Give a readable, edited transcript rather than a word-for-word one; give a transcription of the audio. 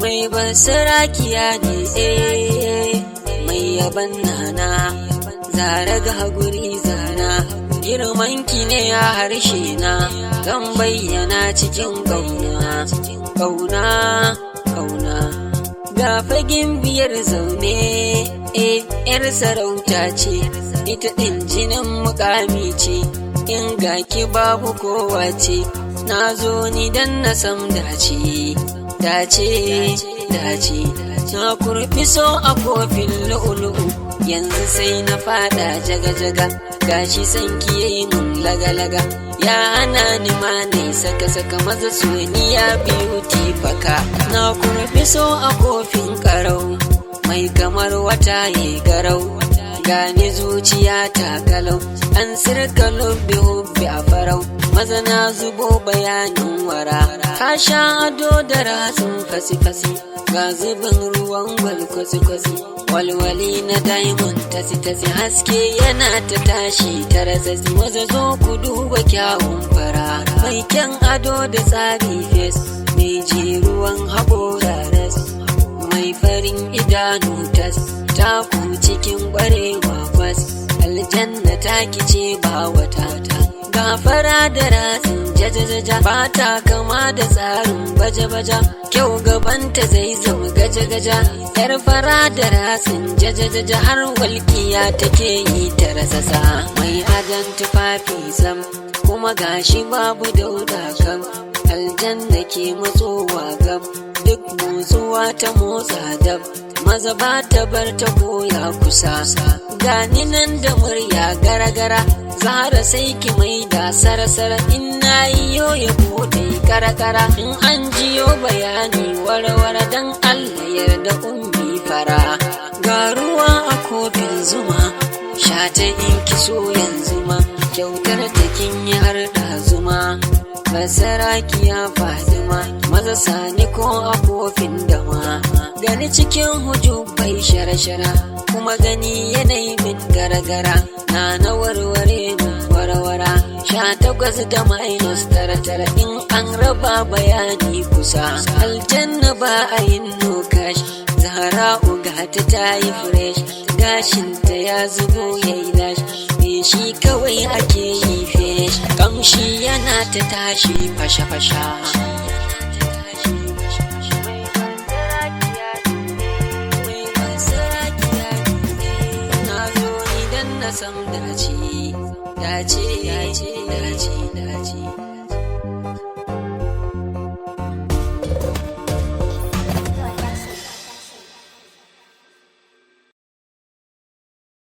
mai basarakiya ne mai yaban nana zara ga guri zana girmanki ne a harshe na zan bayyana cikin ƙauna ga fagen biyar zaune yar sarauta ce ita ɗin jinin mukami ce in ga ki babu kowa ce na zo ni dan na sam dace na kurfi so a kofin lu'ulu'u yanzu sai na fada jaga-jaga gashi sanki yayi mun laga-laga ya hana ni ma ne saka maza soniya beauty faka na kurfi so a kofin karau mai kamar wata ya garau gani zuciya ta kalau an sirka lubbi hubbi a farau maza na zubo bayanin wara ka sha ado da ratsin fasi-fasi ga zubin ruwan gwal kwasi-kwasi walwali na diamond tasi-tasi haske yana ta tashi tarazasi maza zo ku duba kyawun fara mai kyan ado da tsari fes mai jeruwan haƙora ras mai farin idanu tas taku cikin ƙwarewa kwas aljanna ta kice ba wata gafara da ratsin jajajaja ba ta kama da tsarin baja-baja kyau gabanta zai zama gaja-gaja yar fara da ratsin jajajaja har walƙiya take yi ta rasasa mai adon tufafi sam kuma gashi babu dauda kam aljanna ke matsowa gab duk motsuwa ta motsa dab maza ba ta bar ta koya kusa gani nan da murya gara-gara zara sai ki mai da sara-sara in na yi ya bude kara-kara in an jiyo bayani wara-wara don Allah yarda ummi fara ga ruwa a kofin zuma sha ta in ki so yanzu ma kyautar ta kin yi har da zuma basarakiya Fatima maza sani ko a kofin dama gani cikin hujubbai shara-shara kuma gani yanayi min gara-gara na warware min warawara 18 da minus tara in an raba bayani kusa aljanna ba a yin nokash zahra'u gata ta yi fresh gashinta ya zubo yayi lash shi kawai ake yi fesh kamshi yana ta tashi fasha-fasha